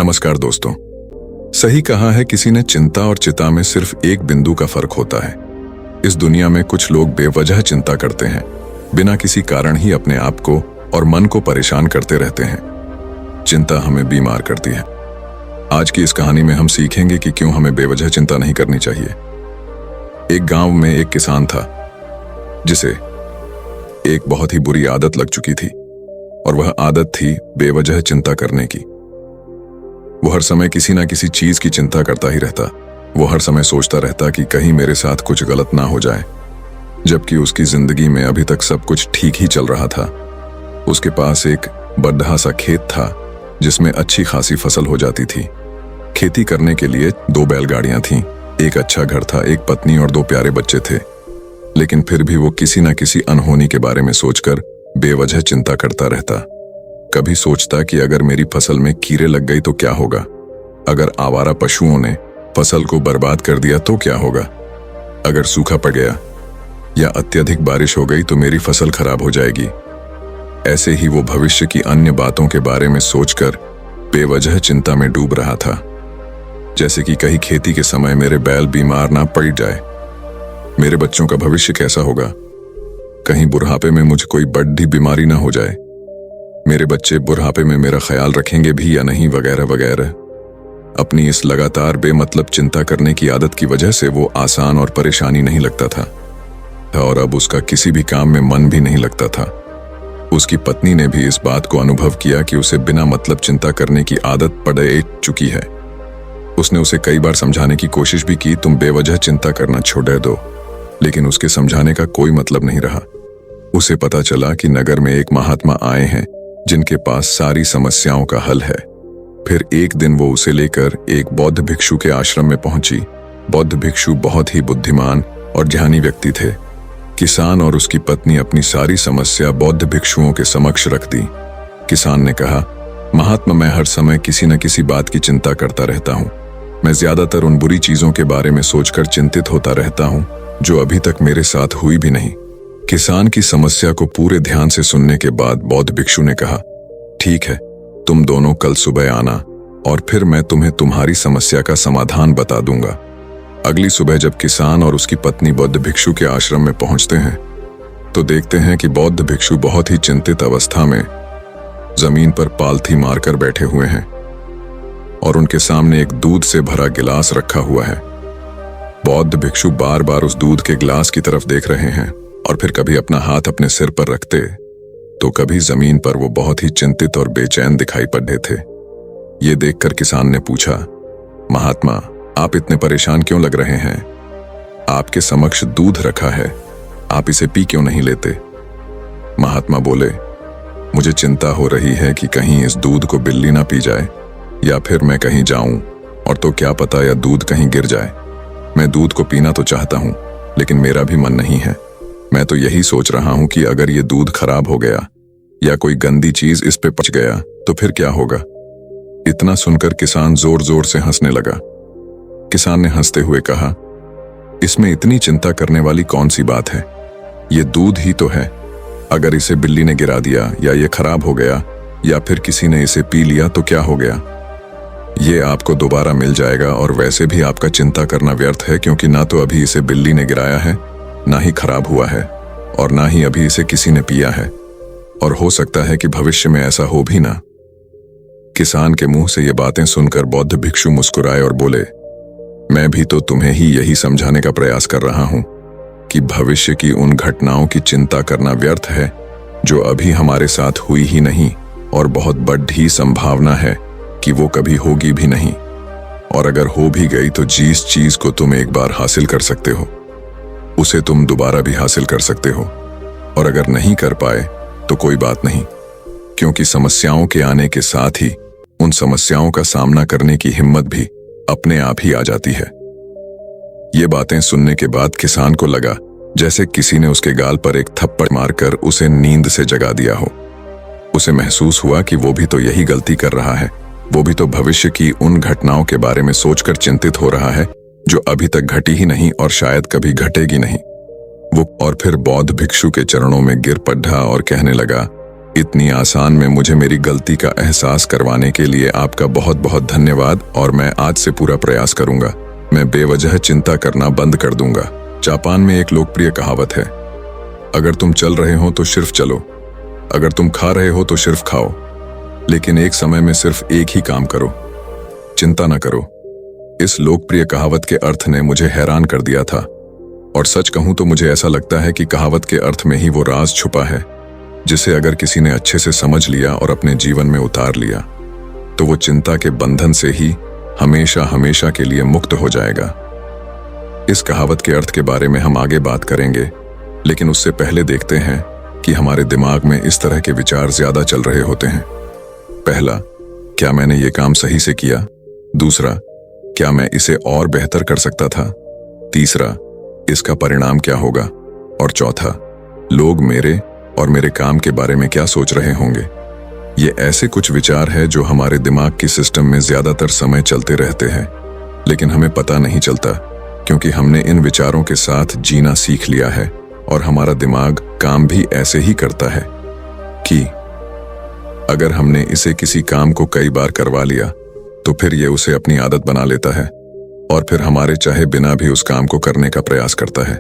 नमस्कार दोस्तों। सही कहा है किसी ने, चिंता और चिता में सिर्फ एक बिंदु का फर्क होता है। इस दुनिया में कुछ लोग बेवजह चिंता करते हैं, बिना किसी कारण ही अपने आप को और मन को परेशान करते रहते हैं। चिंता हमें बीमार करती है। आज की इस कहानी में हम सीखेंगे कि क्यों हमें बेवजह चिंता नहीं करनी चाहिए। एक गांव में एक किसान था जिसे एक बहुत ही बुरी आदत लग चुकी थी, और वह आदत थी बेवजह चिंता करने की। वो हर समय किसी ना किसी चीज की चिंता करता ही रहता। वो हर समय सोचता रहता कि कहीं मेरे साथ कुछ गलत ना हो जाए, जबकि उसकी जिंदगी में अभी तक सब कुछ ठीक ही चल रहा था। उसके पास एक बड़ा सा खेत था जिसमें अच्छी खासी फसल हो जाती थी। खेती करने के लिए 2 बैलगाड़ियां थीं, एक अच्छा घर था, एक पत्नी और 2 प्यारे बच्चे थे। लेकिन फिर भी वो किसी ना किसी अनहोनी के बारे में सोचकर बेवजह चिंता करता रहता। कभी सोचता कि अगर मेरी फसल में कीड़े लग गई तो क्या होगा, अगर आवारा पशुओं ने फसल को बर्बाद कर दिया तो क्या होगा, अगर सूखा पड़ गया या अत्यधिक बारिश हो गई तो मेरी फसल खराब हो जाएगी। ऐसे ही वो भविष्य की अन्य बातों के बारे में सोचकर बेवजह चिंता में डूब रहा था। जैसे कि कहीं खेती के समय मेरे बैल बीमार ना पड़ जाए, मेरे बच्चों का भविष्य कैसा होगा, कहीं बुढ़ापे में मुझे कोई बड़ी बीमारी ना हो जाए, मेरे बच्चे बुढ़ापे में मेरा ख्याल रखेंगे भी या नहीं, वगैरह वगैरह। अपनी इस लगातार बेमतलब चिंता करने की आदत की वजह से वो आसान और परेशानी नहीं लगता था, और अब उसका किसी भी काम में मन भी नहीं लगता था। उसकी पत्नी ने भी इस बात को अनुभव किया कि उसे बिना मतलब चिंता करने की आदत पड़ चुकी है। उसने उसे कई बार समझाने की कोशिश भी की, तुम बेवजह चिंता करना छोड़ दो, लेकिन उसके समझाने का कोई मतलब नहीं रहा। उसे पता चला कि नगर में एक महात्मा आए हैं जिनके पास सारी समस्याओं का हल है। फिर एक दिन वो उसे लेकर एक बौद्ध भिक्षु के आश्रम में पहुंची। बौद्ध भिक्षु बहुत ही बुद्धिमान और ज्ञानी व्यक्ति थे। किसान और उसकी पत्नी अपनी सारी समस्या बौद्ध भिक्षुओं के समक्ष रख दी। किसान ने कहा, महात्मा, मैं हर समय किसी न किसी बात की चिंता करता रहता हूँ। मैं ज्यादातर उन बुरी चीजों के बारे में सोचकर चिंतित होता रहता हूँ जो अभी तक मेरे साथ हुई भी नहीं। किसान की समस्या को पूरे ध्यान से सुनने के बाद बौद्ध भिक्षु ने कहा, ठीक है, तुम दोनों कल सुबह आना और फिर मैं तुम्हें तुम्हारी समस्या का समाधान बता दूंगा। अगली सुबह जब किसान और उसकी पत्नी बौद्ध भिक्षु के आश्रम में पहुंचते हैं तो देखते हैं कि बौद्ध भिक्षु बहुत ही चिंतित अवस्था में जमीन पर पालथी मारकर बैठे हुए हैं और उनके सामने एक दूध से भरा गिलास रखा हुआ है। बौद्ध भिक्षु बार बार उस दूध के गिलास की तरफ देख रहे हैं और फिर कभी अपना हाथ अपने सिर पर रखते तो कभी जमीन पर वो बहुत ही चिंतित और बेचैन दिखाई पड़े थे। ये देखकर किसान ने पूछा, महात्मा, आप इतने परेशान क्यों लग रहे हैं? आपके समक्ष दूध रखा है, आप इसे पी क्यों नहीं लेते? महात्मा बोले, मुझे चिंता हो रही है कि कहीं इस दूध को बिल्ली ना पी जाए या फिर मैं कहीं जाऊं और तो क्या पता या दूध कहीं गिर जाए। मैं दूध को पीना तो चाहता हूं, लेकिन मेरा भी मन नहीं है। मैं तो यही सोच रहा हूं कि अगर ये दूध खराब हो गया या कोई गंदी चीज इस पे पच गया तो फिर क्या होगा? इतना सुनकर किसान जोर जोर से हंसने लगा। किसान ने हंसते हुए कहा, इसमें इतनी चिंता करने वाली कौन सी बात है? ये दूध ही तो है। अगर इसे बिल्ली ने गिरा दिया या ये खराब हो गया या फिर किसी ने इसे पी लिया तो क्या हो गया? ये आपको दोबारा मिल जाएगा और वैसे भी आपका चिंता करना व्यर्थ है, क्योंकि ना तो अभी इसे बिल्ली ने गिराया है, ना ही खराब हुआ है और ना ही अभी इसे किसी ने पिया है, और हो सकता है कि भविष्य में ऐसा हो भी ना। किसान के मुंह से ये बातें सुनकर बौद्ध भिक्षु मुस्कुराए और बोले, मैं भी तो तुम्हें ही यही समझाने का प्रयास कर रहा हूं कि भविष्य की उन घटनाओं की चिंता करना व्यर्थ है जो अभी हमारे साथ हुई ही नहीं, और बहुत बड़ी संभावना है कि वो कभी होगी भी नहीं, और अगर हो भी गई तो जिस चीज को तुम एक बार हासिल कर सकते हो उसे तुम दोबारा भी हासिल कर सकते हो, और अगर नहीं कर पाए तो कोई बात नहीं, क्योंकि समस्याओं के आने के साथ ही उन समस्याओं का सामना करने की हिम्मत भी अपने आप ही आ जाती है। ये बातें सुनने के बाद किसान को लगा जैसे किसी ने उसके गाल पर एक थप्पड़ मारकर उसे नींद से जगा दिया हो। उसे महसूस हुआ कि वो भी तो यही गलती कर रहा है। वो भी तो भविष्य की उन घटनाओं के बारे में सोचकर चिंतित हो रहा है जो अभी तक घटी ही नहीं और शायद कभी घटेगी नहीं। वो और फिर बौद्ध भिक्षु के चरणों में गिर पड़ा और कहने लगा, इतनी आसान में मुझे मेरी गलती का एहसास करवाने के लिए आपका बहुत बहुत धन्यवाद और मैं आज से पूरा प्रयास करूंगा। मैं बेवजह चिंता करना बंद कर दूंगा। जापान में एक लोकप्रिय कहावत है, अगर तुम चल रहे हो तो सिर्फ चलो, अगर तुम खा रहे हो तो सिर्फ खाओ, लेकिन एक समय में सिर्फ एक ही काम करो, चिंता न करो। इस लोकप्रिय कहावत के अर्थ ने मुझे हैरान कर दिया था और सच कहूं तो मुझे ऐसा लगता है कि कहावत के अर्थ में ही वो राज छुपा है जिसे अगर किसी ने अच्छे से समझ लिया और अपने जीवन में उतार लिया तो वो चिंता के बंधन से ही हमेशा हमेशा के लिए मुक्त हो जाएगा। इस कहावत के अर्थ के बारे में हम आगे बात करेंगे, लेकिन उससे पहले देखते हैं कि हमारे दिमाग में इस तरह के विचार ज्यादा चल रहे होते हैं। पहला, क्या मैंने ये काम सही से किया? दूसरा, क्या मैं इसे और बेहतर कर सकता था? तीसरा, इसका परिणाम क्या होगा? और चौथा, लोग मेरे और मेरे काम के बारे में क्या सोच रहे होंगे? ये ऐसे कुछ विचार हैं जो हमारे दिमाग की सिस्टम में ज्यादातर समय चलते रहते हैं, लेकिन हमें पता नहीं चलता क्योंकि हमने इन विचारों के साथ जीना सीख लिया है और हमारा दिमाग काम भी ऐसे ही करता है कि अगर हमने इसे किसी काम को कई बार करवा लिया तो फिर ये उसे अपनी आदत बना लेता है और फिर हमारे चाहे बिना भी उस काम को करने का प्रयास करता है।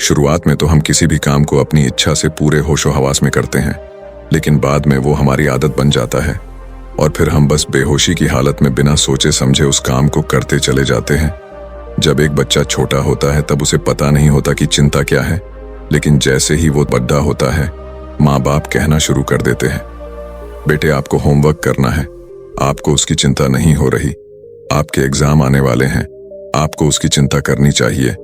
शुरुआत में तो हम किसी भी काम को अपनी इच्छा से पूरे होशो हवास में करते हैं, लेकिन बाद में वो हमारी आदत बन जाता है और फिर हम बस बेहोशी की हालत में बिना सोचे समझे उस काम को करते चले जाते हैं। जब एक बच्चा छोटा होता है तब उसे पता नहीं होता कि चिंता क्या है, लेकिन जैसे ही वो बड़ा होता है माँ बाप कहना शुरू कर देते हैं, बेटे आपको होमवर्क करना है, आपको उसकी चिंता नहीं हो रही, आपके एग्जाम आने वाले हैं, आपको उसकी चिंता करनी चाहिए।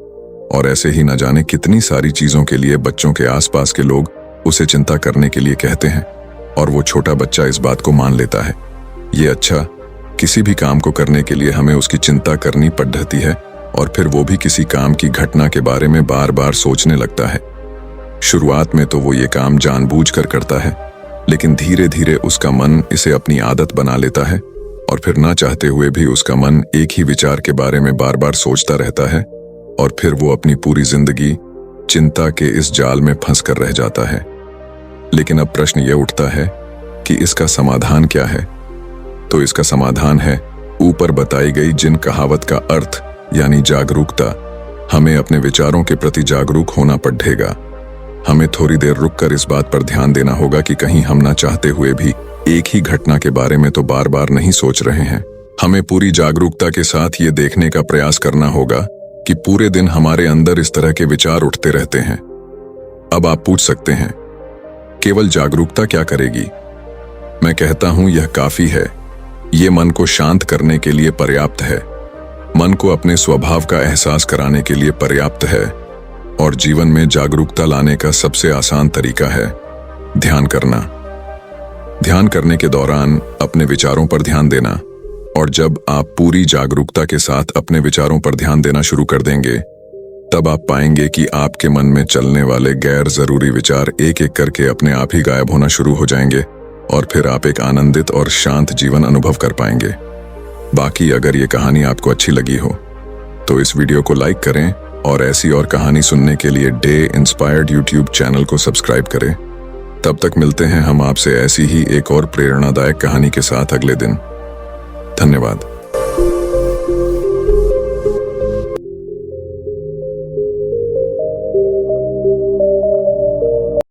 और ऐसे ही न जाने कितनी सारी चीजों के लिए बच्चों के आसपास के लोग उसे चिंता करने के लिए कहते हैं और वो छोटा बच्चा इस बात को मान लेता है। ये अच्छा, किसी भी काम को करने के लिए हमें उसकी चिंता करनी पड़ती है और फिर वो भी किसी काम की घटना के बारे में बार बार सोचने लगता है। शुरुआत में तो वो ये काम जानबूझकर करता है, लेकिन धीरे धीरे उसका मन इसे अपनी आदत बना लेता है और फिर ना चाहते हुए भी उसका मन एक ही विचार के बारे में बार बार सोचता रहता है और फिर वो अपनी पूरी जिंदगी चिंता के इस जाल में फंस कर रह जाता है। लेकिन अब प्रश्न ये उठता है कि इसका समाधान क्या है? तो इसका समाधान है ऊपर बताई गई जिन कहावत का अर्थ यानी जागरूकता। हमें अपने विचारों के प्रति जागरूक होना पड़ेगा। हमें थोड़ी देर रुककर इस बात पर ध्यान देना होगा कि कहीं हम ना चाहते हुए भी एक ही घटना के बारे में तो बार बार नहीं सोच रहे हैं। हमें पूरी जागरूकता के साथ ये देखने का प्रयास करना होगा कि पूरे दिन हमारे अंदर इस तरह के विचार उठते रहते हैं। अब आप पूछ सकते हैं, केवल जागरूकता क्या करेगी? मैं कहता हूं यह काफी है। ये मन को शांत करने के लिए पर्याप्त है, मन को अपने स्वभाव का एहसास कराने के लिए पर्याप्त है और जीवन में जागरूकता लाने का सबसे आसान तरीका है ध्यान करना। ध्यान करने के दौरान अपने विचारों पर ध्यान देना, और जब आप पूरी जागरूकता के साथ अपने विचारों पर ध्यान देना शुरू कर देंगे तब आप पाएंगे कि आपके मन में चलने वाले गैर जरूरी विचार एक एक करके अपने आप ही गायब होना शुरू हो जाएंगे और फिर आप एक आनंदित और शांत जीवन अनुभव कर पाएंगे। बाकी अगर ये कहानी आपको अच्छी लगी हो तो इस वीडियो को लाइक करें और ऐसी और कहानी सुनने के लिए डे इंस्पायर्ड यूट्यूब चैनल को सब्सक्राइब करें। तब तक मिलते हैं हम आपसे ऐसी ही एक और प्रेरणादायक कहानी के साथ अगले दिन। धन्यवाद।